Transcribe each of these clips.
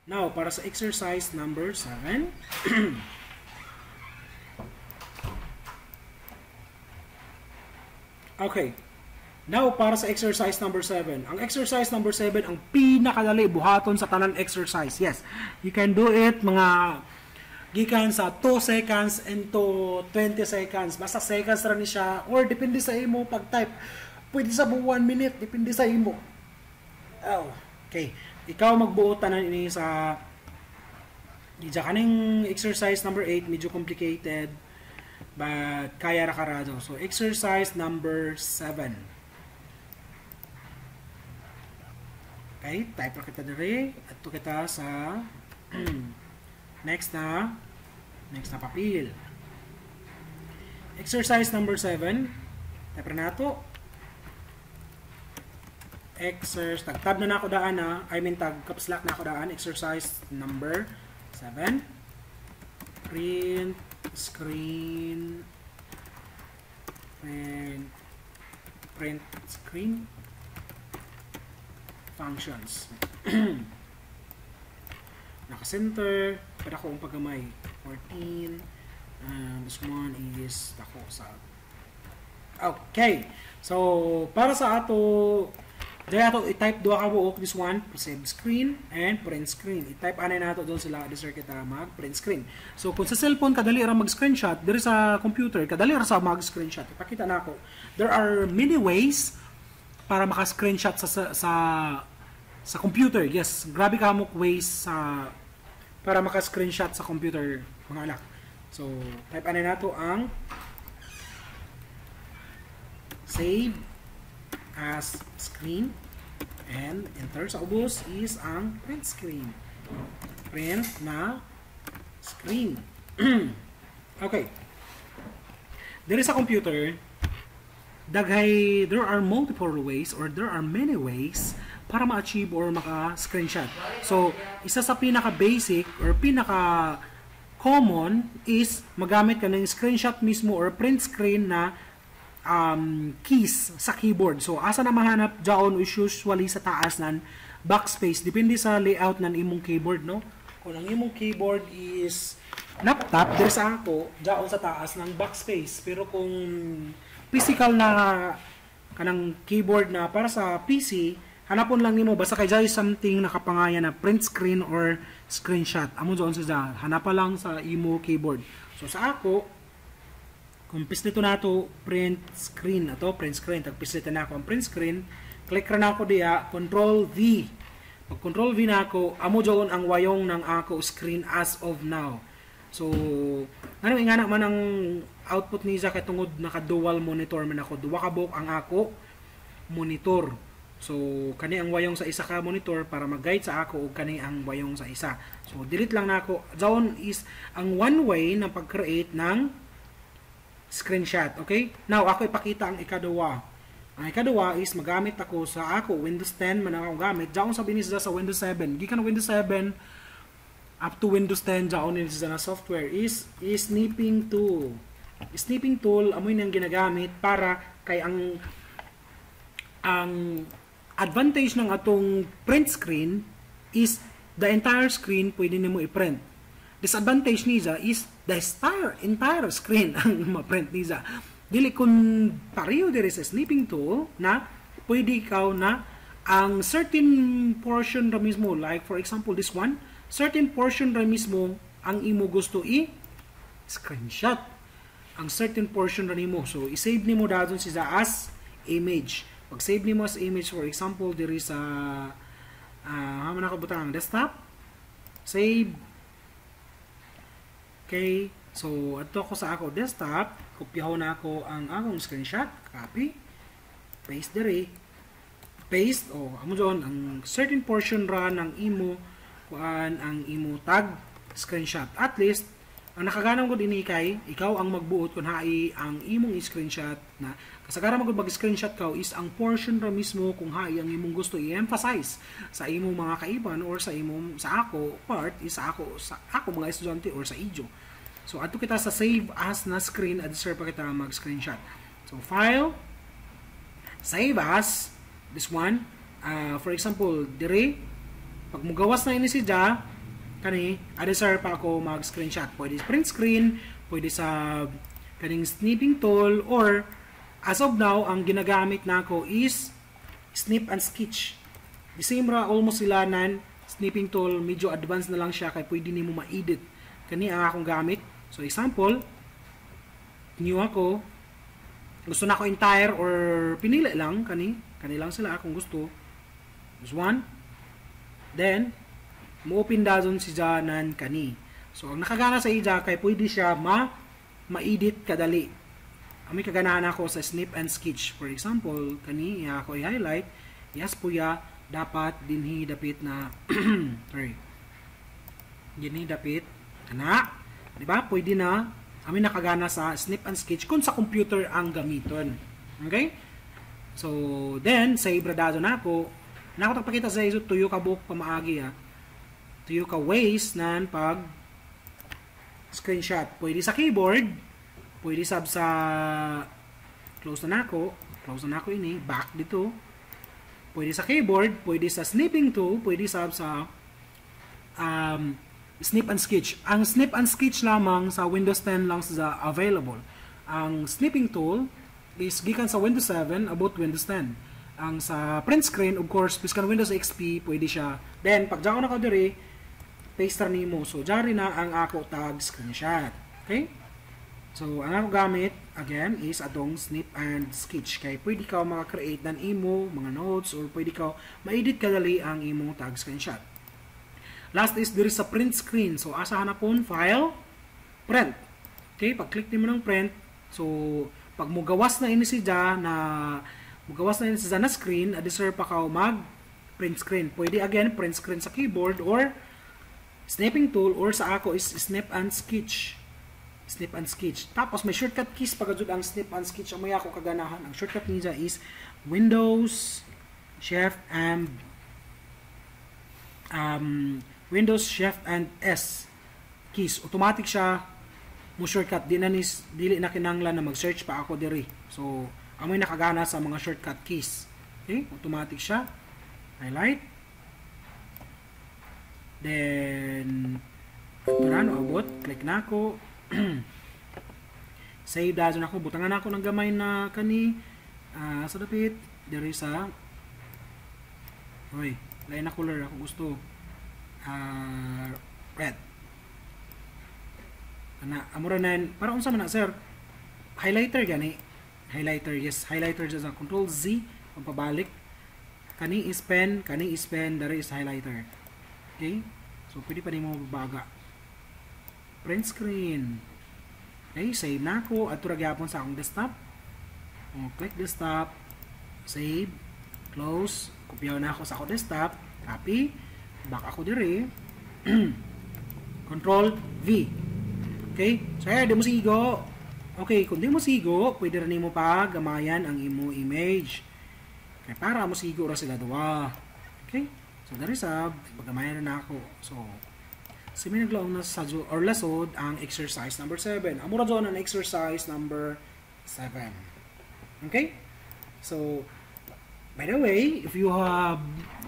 Now, para sa exercise number 7. Okay. Now, para sa exercise number 7. Ang exercise number 7, ang pinakadali buhaton sa tanan exercise. Yes, you can do it mga gikan sa 2 seconds into 20 seconds. Basta seconds ra ni siya. Or depende sa imo pag-type. Pwede sa 1 minute. Depende sa imo. Oh, okay. Ikaw magbuot tanan ini sa kaning exercise number 8. Medyo complicated. But kaya ra karado. So, exercise number 7. Okay, type ra kita dire. Adto kita sa next na papel. Exercise number 7. Type ra nato. Tag-tab na nako daan na. I mean tag caps lock na ako daan. Exercise number 7. Print screen and print screen functions. Naka-center, para ko ang paggamay 14, and this one is tako sa okay. So para sa ato dahil ato i-type duha ka buok, this one save screen and print screen. I-type anay nato doon sila disir kita mag print screen. So kung sa cellphone kadali ra mag screenshot, diri sa computer kadali ra sa mag screenshot. Ipakita nako. There are many ways para maka-screenshot sa computer. Yes, grabe ka mo ways para maka-screenshot sa computer mga anak. So type anay nato ang save as screen and enter sa ubos is ang print screen. Print na screen. Okay. There is a computer. There are multiple ways or there are many ways para ma-achieve or maka-screenshot. So, isa sa pinaka-basic or pinaka-common is magamit ka ng screenshot mismo or print screen na keys sa keyboard. So, asa na mahanap dyan is usually sa taas ng backspace. Depende sa layout ng imong keyboard, no? Kung ang imong keyboard is laptop, there's ako dyan sa taas ng backspace. Pero kung physical na kanang keyboard na para sa PC, hanapon lang nimo basta kay dyan something nakapangayan na print screen or screenshot. Amo dyan sa dyan. Hanapa lang sa imo keyboard. So, sa ako, kung pislito na ito, print screen. Ito, print screen. Tagpislito na ako ang print screen. Click ra na ako diya, Control V. Pag Control V na ako, amo dyan ang wayong ng ako screen as of now. So, ano nga naman ang output niya kay tungod naka-dual monitor man ako. Duwa ka buok ang ako monitor. So, kani ang wayong sa isa ka monitor para mag-guide sa ako o kani ang wayong sa isa. So, delete lang na ako. Dyan is ang one way na pag-create ng screenshot. Okay? Now, ako ipakita ang ikaduwa. Ang ikaduwa is magamit ako sa ako Windows 10 man ako gamit. Diyan sa binis sa Windows 7. Gikan Windows 7 up to Windows 10 diyan is na software is snipping tool. Snipping tool amoy nang ginagamit para kay ang advantage ng atong print screen is the entire screen pwede nimo i-print. Disadvantage niya is the entire screen ang ma-print niya. Dili kung pareho diri sa snipping tool na pwede ikaw na ang certain portion ra mismo, like for example this one, certain portion ra mismo ang imo gusto i-screenshot. Ang certain portion ra nimo. So, i-save nimo dadon siya as image. Pag save nimo as image, for example, diri sa haman ako butang desktop, save. Okay, so ato ko sa ako desktop, kopyaho na ako ang akong screenshot, copy, paste diri, paste, amo dyan, ang certain portion ra ng imo, kuan ang imo tag, screenshot. At least, ang nakaganang ko din kay, ikaw ang magbuot kung hai ang imong screenshot na, kasagaran mo mag-screenshot ka is ang portion ra mismo kung hai ang imong gusto i-emphasize sa imong mga kaiban or sa ako part is sa ako mga estudyante or sa idyo. So, ato kita sa save as na screen at sir pa kita mag-screenshot. So, file, save as, this one, for example, dire, Pag mugawas na ini si Ja, kani, ada sir pa ako mag-screenshot. Pwede sa print screen, pwede sa kaning snipping tool, or as of now, ang ginagamit na ako is snip and sketch. The same ra, almost sila nan, snipping tool, medyo advanced na lang siya, kaya pwede nimo ma-edit. Kani ang akong gamit. So example, new ako, gusto na ako entire or pinili lang, kani lang sila kung gusto. This one. Then, mo-open dazon si Janan kani. So, ang nakagana sa ija kay pwede siya ma-edit kadali. Ang may kaganahan ako sa snip and sketch. For example, kani ako i-highlight. Yes po ya, dapat dinhi dapit na sorry. Dinhi dapit ana. Di ba? Pwede na kami nakagana sa snip and sketch kung sa computer ang gamiton. Okay? So, then, sa ibradado na ako, nakatagpakita sa iso, tuyo ka book pamaagi ha. Tuyo ka ways nan pag screenshot. Pwede sa keyboard, pwede sa close na ako ini, back dito. Pwede sa keyboard, pwede sa snipping tool, pwede sa snip and sketch. Ang snip and sketch lamang sa Windows 10 lang sa available. Ang snipping tool is gikan sa Windows 7 about Windows 10. Ang sa print screen, of course, biskan Windows XP, pwede siya. Then, pag dyan ko na ka diri, paste nimo. So, dyan na ang ako tag screenshot. Okay? So, ang ako gamit, again, is atong snip and sketch. Kaya pwede ka maka-create ng imo, mga notes, or pwede ka ma-edit kadali ang imong tag screenshot. Last is diri sa print screen. So, asa hanapon, file, print. Okay? Pag-click nimo ng print, so, pag mugawas na ini si Ja na screen, adisir pa ka mag print screen. Pwede again print screen sa keyboard or snipping tool, or sa ako is snip and sketch. Snip and sketch. Tapos may shortcut keys pagajud ang snip and sketch ang may ako kaganahan. Ang shortcut niya is Windows Shift and S keys. Automatic siya mo shortcut. Dili na kinanglan na mag-search pa ako diri. So, amoy nakagana sa mga shortcut keys. Okay? Automatic siya. Highlight. Then, ito na, abot. Click na ako. Save dazon ako. Butangan ako ng gamay na kani. Sa dapit. Diri sa lain na color ako gusto. Red. Amura na yun. Para unsa man na, sir? Highlighter gani. Highlighter, yes. Highlighter dyan sa Control Z. Pagpabalik. Kani is pen. Dari is highlighter. Okay? So, pwede pa rin mo babaga. Print screen. Okay, save na ako. At turag-yapon sa akong desktop. Click desktop. Save. Close. Kopyaw na ako sa akong desktop. Copy. Back ako diri. Control V. Okay? So, di mo sigo. Okay, kung di mo sigo, pwede rin mo pa gamayan ang imo image. Okay, para mo sigo ra sila duwa. Okay? So, dari sa pagamayan na ako. So, simi naglaong na sa or lasod ang exercise number 7. Amura dyan ang exercise number 7. Okay? So, by the way, if you have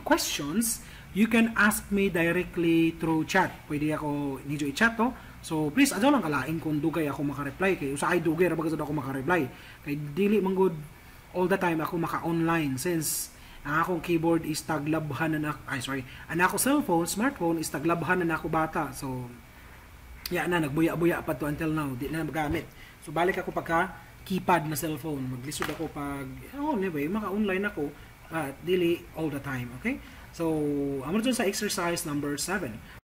questions, you can ask me directly through chat. Pwede ako nidyo i-chat to. So, please, adyo lang kalain kung dugay ako makareply. Kaya usay dugay, rabagad ako makareply. Kaya dili man good all the time ako maka-online. Since ang akong keyboard is taglabhan na ang ako cellphone, smartphone is taglabhan na ako bata. So, nagbuya-buya pa to until now. Di na magamit. So, balik ako pagka keypad na cellphone. Maglisod ako pag, anyway, maka-online ako. Dili all the time. Okay? So, amo dyan sa exercise number 7.